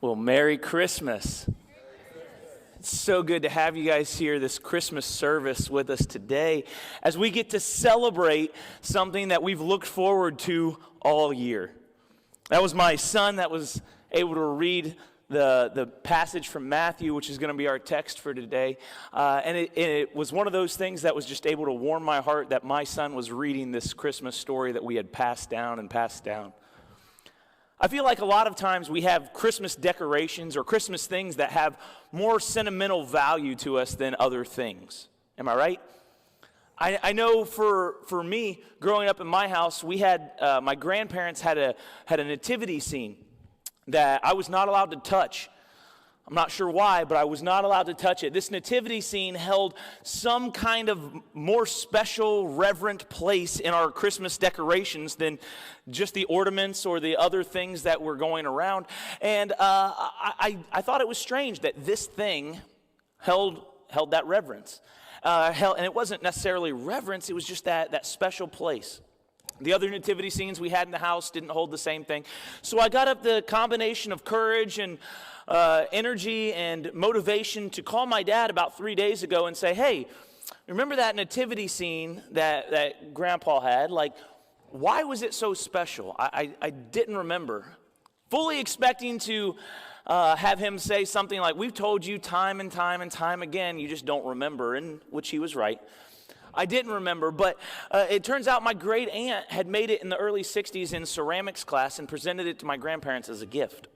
Well, Merry Christmas. It's so good to have you guys here this Christmas service with us today as we get to celebrate something that we've looked forward to all year. That was my son that was able to read the passage from Matthew, which is going to be our text for today. And it was one of those things that was just able to warm my heart that my son was reading this Christmas story that we had passed down and passed down. I feel like a lot of times we have Christmas decorations or Christmas things that have more sentimental value to us than other things. Am I right? I know for me, growing up in my house, we had, my grandparents had a nativity scene that I was not allowed to touch. I'm not sure why, but I was not allowed to touch it. This nativity scene held some kind of more special, reverent place in our Christmas decorations than just the ornaments or the other things that were going around. And I thought it was strange that this thing held that reverence. And it wasn't necessarily reverence, it was just that special place. The other nativity scenes we had in the house didn't hold the same thing. So I got up the combination of courage and energy and motivation to call my dad about 3 days ago and say, hey, remember that nativity scene that Grandpa had? Like, why was it so special? I didn't remember. Fully expecting to have him say something like, we've told you time and time and time again, you just don't remember, and which he was right. I didn't remember, but it turns out my great aunt had made it in the early 60s in ceramics class and presented it to my grandparents as a gift.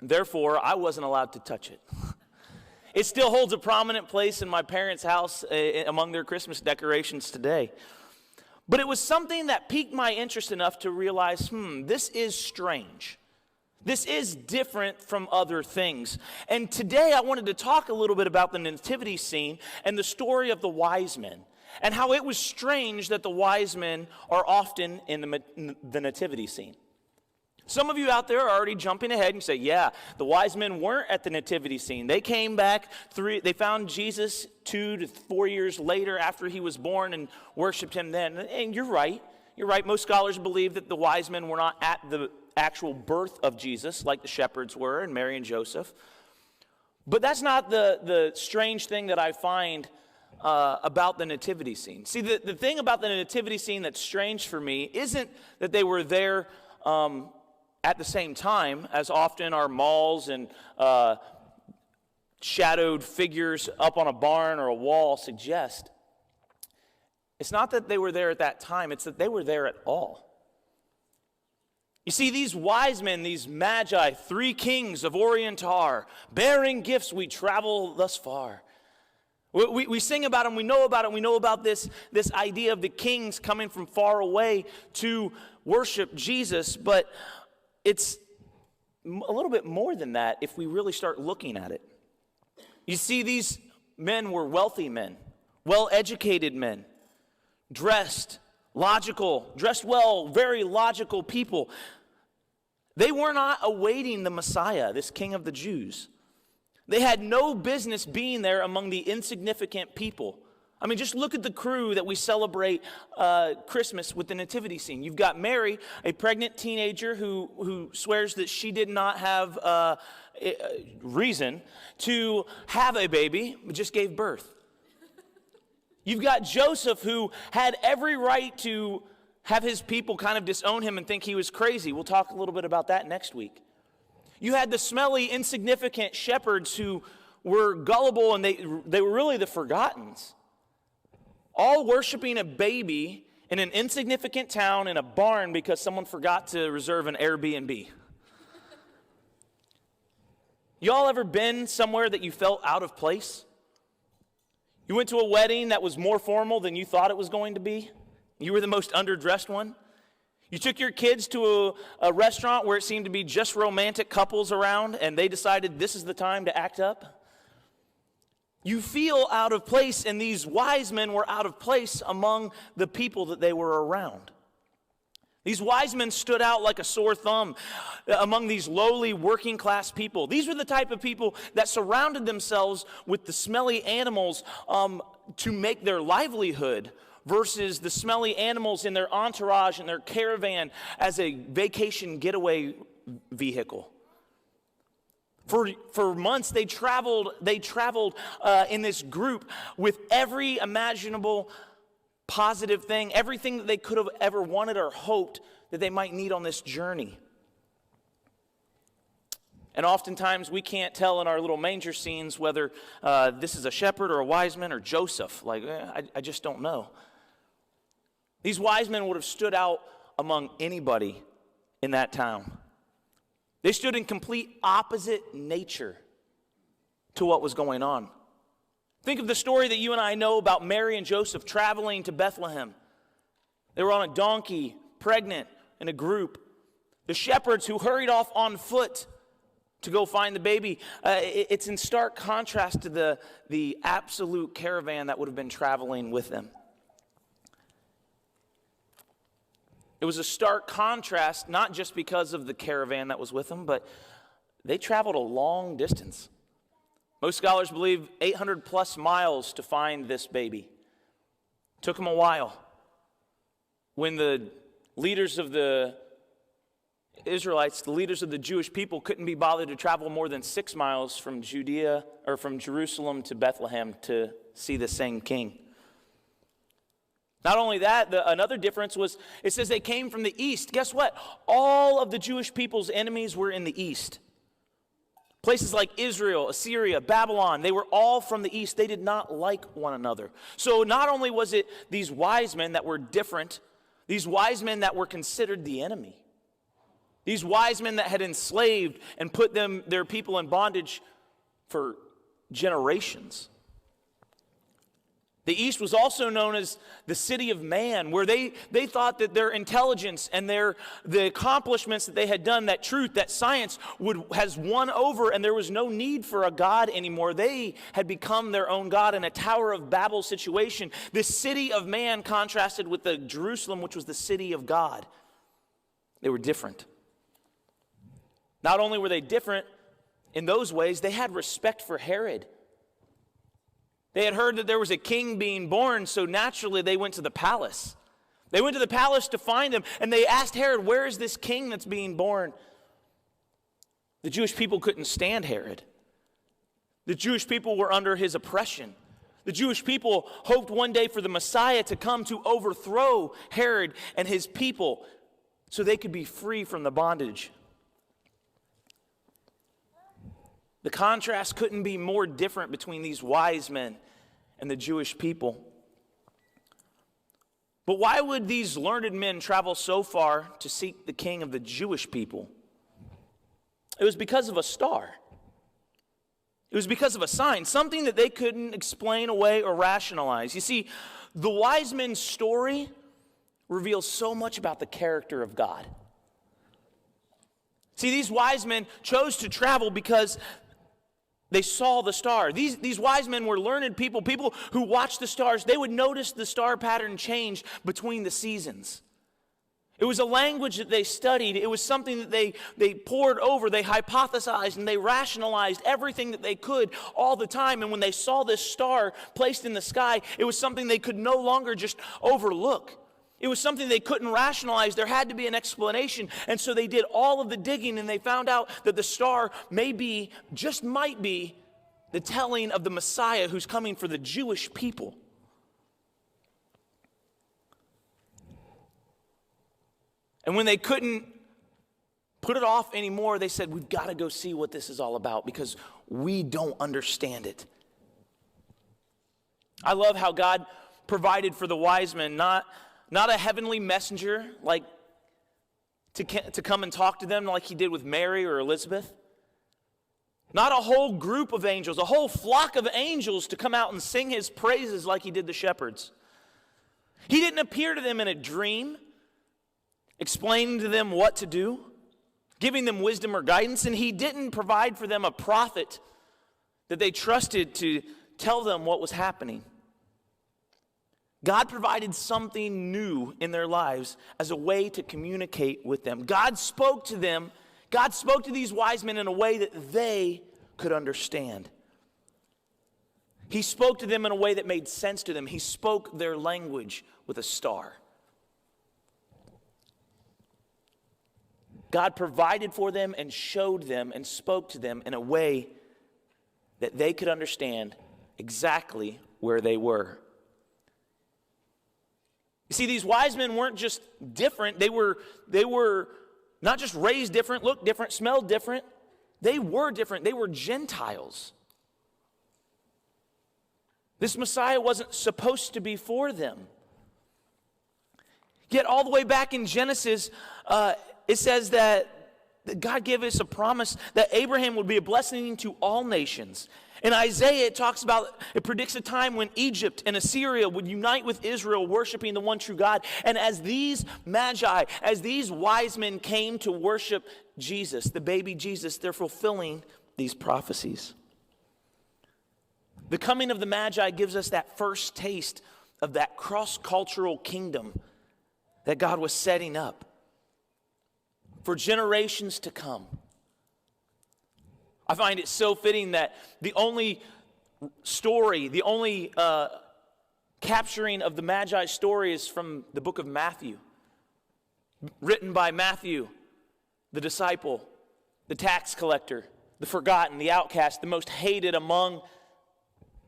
Therefore, I wasn't allowed to touch it. It still holds a prominent place in my parents' house among their Christmas decorations today. But it was something that piqued my interest enough to realize, this is strange. This is different from other things. And today I wanted to talk a little bit about the nativity scene and the story of the wise men, and how it was strange that the wise men are often in the nativity scene. Some of you out there are already jumping ahead and say, yeah, the wise men weren't at the nativity scene. They came back, they found Jesus 2 to 4 years later after he was born and worshiped him then. And you're right. You're right. Most scholars believe that the wise men were not at the actual birth of Jesus like the shepherds were and Mary and Joseph. But that's not the strange thing that I find about the nativity scene. See, the thing about the nativity scene that's strange for me isn't that they were there at the same time as often our malls and shadowed figures up on a barn or a wall suggest. It's not that they were there at that time, it's that they were there at all. You see, these wise men, these magi, 3 kings of Orient are, bearing gifts we travel thus far. We sing about them, we know about it, we know about this idea of the kings coming from far away to worship Jesus, but it's a little bit more than that if we really start looking at it. You see, these men were wealthy men, well-educated men, dressed well, very logical people. They were not awaiting the Messiah, this King of the Jews. They had no business being there among the insignificant people. I mean, just look at the crew that we celebrate Christmas with the nativity scene. You've got Mary, a pregnant teenager who swears that she did not have reason to have a baby, but just gave birth. You've got Joseph, who had every right to have his people kind of disown him and think he was crazy. We'll talk a little bit about that next week. You had the smelly, insignificant shepherds who were gullible, and they were really the forgottens. All worshiping a baby in an insignificant town in a barn because someone forgot to reserve an Airbnb. Y'all ever been somewhere that you felt out of place? You went to a wedding that was more formal than you thought it was going to be? You were the most underdressed one? You took your kids to a restaurant where it seemed to be just romantic couples around, and they decided this is the time to act up? You feel out of place, and these wise men were out of place among the people that they were around. These wise men stood out like a sore thumb among these lowly working class people. These were the type of people that surrounded themselves with the smelly animals to make their livelihood versus the smelly animals in their entourage and their caravan as a vacation getaway vehicle. For months, they traveled in this group with every imaginable positive thing, everything that they could have ever wanted or hoped that they might need on this journey. And oftentimes, we can't tell in our little manger scenes whether this is a shepherd or a wise man or Joseph. I just don't know. These wise men would have stood out among anybody in that town. They stood in complete opposite nature to what was going on. Think of the story that you and I know about Mary and Joseph traveling to Bethlehem. They were on a donkey, pregnant, in a group. The shepherds who hurried off on foot to go find the baby. It's in stark contrast to the absolute caravan that would have been traveling with them. It was a stark contrast, not just because of the caravan that was with them, but they traveled a long distance. Most scholars believe 800 plus miles to find this baby. It took them a while. When the leaders of the Israelites, the leaders of the Jewish people, couldn't be bothered to travel more than 6 miles from Judea or from Jerusalem to Bethlehem to see the same king. Not only that, another difference was, it says they came from the east. Guess what? All of the Jewish people's enemies were in the east. Places like Israel, Assyria, Babylon, they were all from the east. They did not like one another. So not only was it these wise men that were different, these wise men that were considered the enemy. These wise men that had enslaved and put their people in bondage for generations. The East was also known as the city of man, where they thought that their intelligence and the accomplishments that they had done, that truth, that science has won over, and there was no need for a God anymore. They had become their own God in a Tower of Babel situation. This city of man contrasted with the Jerusalem, which was the city of God. They were different. Not only were they different in those ways, they had respect for Herod. They had heard that there was a king being born, so naturally they went to the palace. They went to the palace to find him, and they asked Herod, where is this king that's being born? The Jewish people couldn't stand Herod. The Jewish people were under his oppression. The Jewish people hoped one day for the Messiah to come to overthrow Herod and his people so they could be free from the bondage. The contrast couldn't be more different between these wise men and the Jewish people. But why would these learned men travel so far to seek the king of the Jewish people? It was because of a star. It was because of a sign, something that they couldn't explain away or rationalize. You see, the wise men's story reveals so much about the character of God. See, these wise men chose to travel because they saw the star. These wise men were learned people who watched the stars. They would notice the star pattern change between the seasons. It was a language that they studied. It was something that they pored over. They hypothesized and they rationalized everything that they could all the time. And when they saw this star placed in the sky, it was something they could no longer just overlook. It was something they couldn't rationalize. There had to be an explanation. And so they did all of the digging, and they found out that the star might be the telling of the Messiah who's coming for the Jewish people. And when they couldn't put it off anymore, they said, we've got to go see what this is all about because we don't understand it. I love how God provided for the wise men, not a heavenly messenger like to come and talk to them like he did with Mary or Elizabeth. Not a whole group of angels, a whole flock of angels to come out and sing his praises like he did the shepherds. He didn't appear to them in a dream, explaining to them what to do, giving them wisdom or guidance, and he didn't provide for them a prophet that they trusted to tell them what was happening. God provided something new in their lives as a way to communicate with them. God spoke to them. God spoke to these wise men in a way that they could understand. He spoke to them in a way that made sense to them. He spoke their language with a star. God provided for them and showed them and spoke to them in a way that they could understand exactly where they were. You see, these wise men weren't just different. They were not just raised different, looked different, smelled different. They were different. They were Gentiles. This Messiah wasn't supposed to be for them. Yet all the way back in Genesis, it says that God gave us a promise that Abraham would be a blessing to all nations. In Isaiah, it predicts a time when Egypt and Assyria would unite with Israel, worshiping the one true God. And as these magi, as these wise men came to worship Jesus, the baby Jesus, they're fulfilling these prophecies. The coming of the magi gives us that first taste of that cross-cultural kingdom that God was setting up for generations to come. I find it so fitting that the only story, the only capturing of the Magi's story is from the book of Matthew, written by Matthew, the disciple, the tax collector, the forgotten, the outcast, the most hated among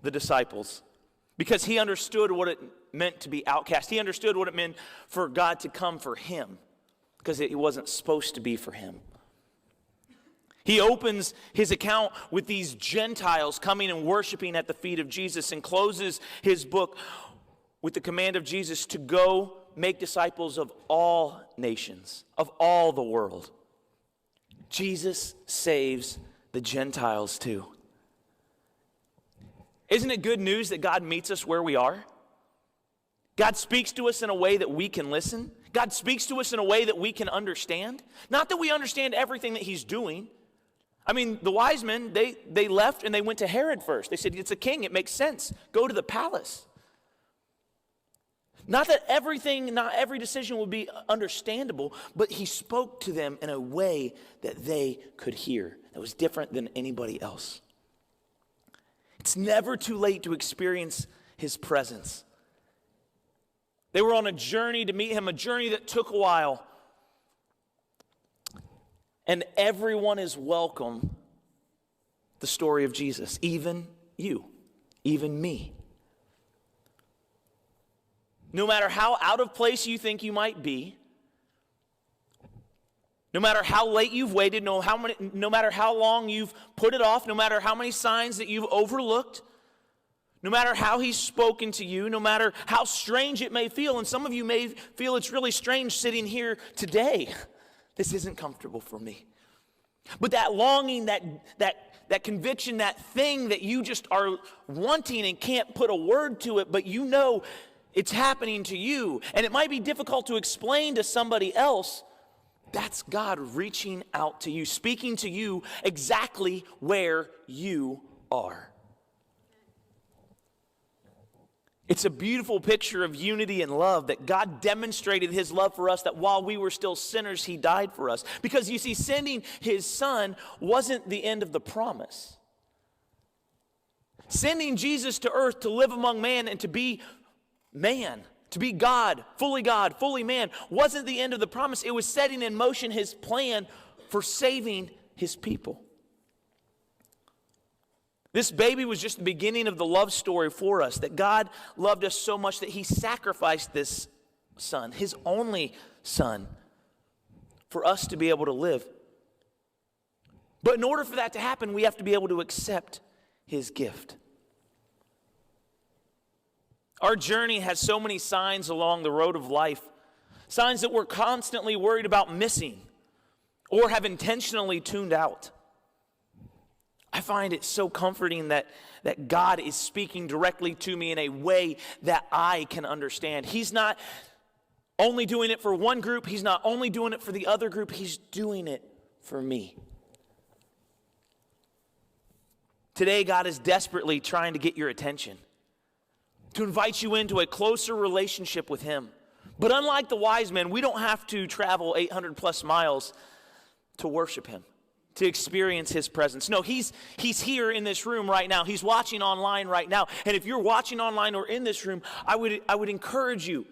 the disciples, because he understood what it meant to be outcast. He understood what it meant for God to come for him, because it wasn't supposed to be for him. He opens his account with these Gentiles coming and worshiping at the feet of Jesus, and closes his book with the command of Jesus to go make disciples of all nations, of all the world. Jesus saves the Gentiles too. Isn't it good news that God meets us where we are? God speaks to us in a way that we can listen. God speaks to us in a way that we can understand. Not that we understand everything that he's doing. I mean, the wise men, they left and they went to Herod first. They said, it's a king, it makes sense. Go to the palace. Not that not every decision would be understandable, but he spoke to them in a way that they could hear, that was different than anybody else. It's never too late to experience his presence. They were on a journey to meet him, a journey that took a while. And everyone is welcome. The story of Jesus, even you, even me. No matter how out of place you think you might be, no matter how late you've waited, no matter how long you've put it off, no matter how many signs that you've overlooked, no matter how he's spoken to you, no matter how strange it may feel, and some of you may feel it's really strange sitting here today. This isn't comfortable for me. But that longing, that conviction, that thing that you just are wanting and can't put a word to it, but you know it's happening to you, and it might be difficult to explain to somebody else, that's God reaching out to you, speaking to you exactly where you are. It's a beautiful picture of unity and love, that God demonstrated his love for us, that while we were still sinners, he died for us. Because you see, sending his son wasn't the end of the promise. Sending Jesus to earth to live among man and to be man, to be God, fully man, wasn't the end of the promise. It was setting in motion his plan for saving his people. This baby was just the beginning of the love story for us, that God loved us so much that he sacrificed this son, his only son, for us to be able to live. But in order for that to happen, we have to be able to accept his gift. Our journey has so many signs along the road of life, signs that we're constantly worried about missing or have intentionally tuned out. I find it so comforting that God is speaking directly to me in a way that I can understand. He's not only doing it for one group. He's not only doing it for the other group. He's doing it for me. Today, God is desperately trying to get your attention, to invite you into a closer relationship with him. But unlike the wise men, we don't have to travel 800 plus miles to worship him, to experience his presence. No, he's here in this room right now. He's watching online right now. And if you're watching online or in this room, I would encourage you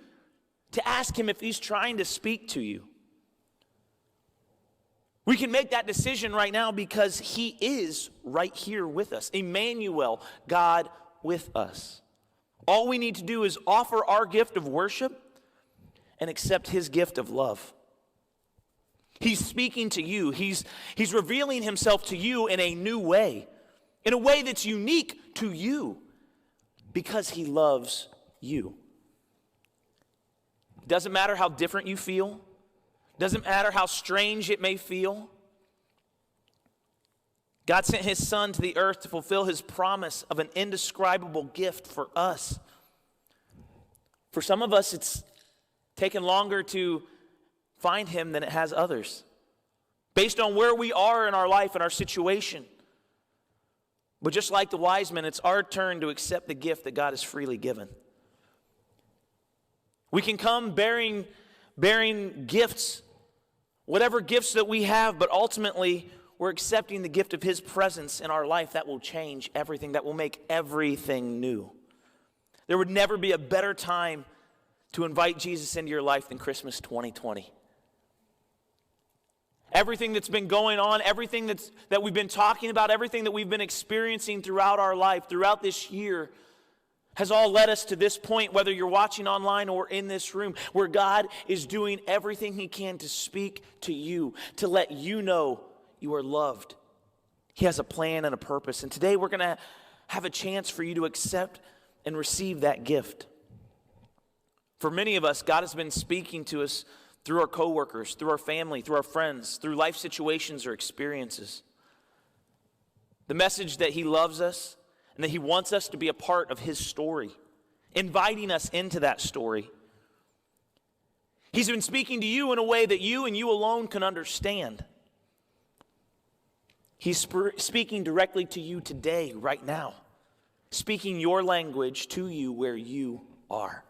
to ask him if he's trying to speak to you. We can make that decision right now because he is right here with us. Emmanuel, God with us. All we need to do is offer our gift of worship and accept his gift of love. He's speaking to you. He's revealing himself to you in a new way, in a way that's unique to you because he loves you. It doesn't matter how different you feel. Doesn't matter how strange it may feel. God sent his son to the earth to fulfill his promise of an indescribable gift for us. For some of us, it's taken longer to find him than it has others, based on where we are in our life and our situation. But just like the wise men, it's our turn to accept the gift that God has freely given. We can come bearing gifts, whatever gifts that we have, but ultimately we're accepting the gift of his presence in our life that will change everything, that will make everything new. There would never be a better time to invite Jesus into your life than Christmas 2020. Everything that's been going on, everything that we've been talking about, everything that we've been experiencing throughout our life, throughout this year, has all led us to this point, whether you're watching online or in this room, where God is doing everything he can to speak to you, to let you know you are loved. He has a plan and a purpose. And today we're going to have a chance for you to accept and receive that gift. For many of us, God has been speaking to us through our coworkers, through our family, through our friends, through life situations or experiences. The message that he loves us and that he wants us to be a part of his story, inviting us into that story. He's been speaking to you in a way that you and you alone can understand. He's speaking directly to you today, right now, speaking your language to you where you are.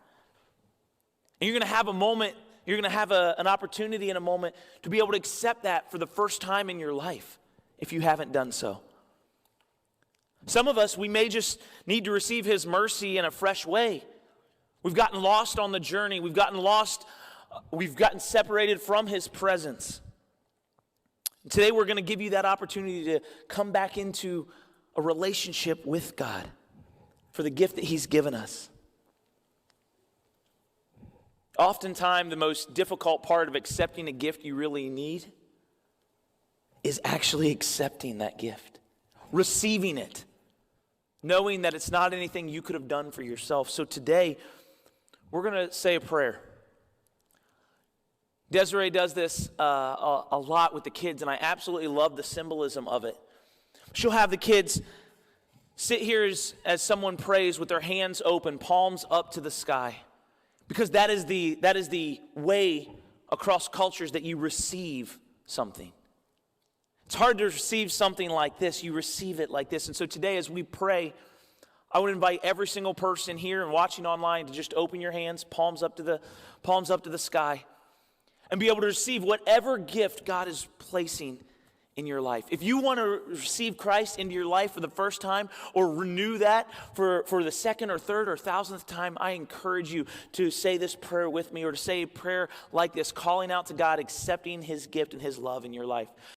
And you're going to have a moment, you're going to have an opportunity in a moment to be able to accept that for the first time in your life, if you haven't done so. Some of us, we may just need to receive his mercy in a fresh way. We've gotten lost on the journey. We've gotten separated from his presence. Today we're going to give you that opportunity to come back into a relationship with God for the gift that he's given us. Oftentimes, the most difficult part of accepting a gift you really need is actually accepting that gift, receiving it, knowing that it's not anything you could have done for yourself. So today, we're going to say a prayer. Desiree does this a lot with the kids, and I absolutely love the symbolism of it. She'll have the kids sit here as someone prays with their hands open, palms up to the sky, because that is the way across cultures that you receive something. It's hard to receive something like this. You receive it like this. And so today as we pray, I would invite every single person here and watching online to just open your hands, palms up to the sky, and be able to receive whatever gift God is placing in your life. If you want to receive Christ into your life for the first time or renew that for the second or third or thousandth time, I encourage you to say this prayer with me or to say a prayer like this, calling out to God, accepting his gift and his love in your life.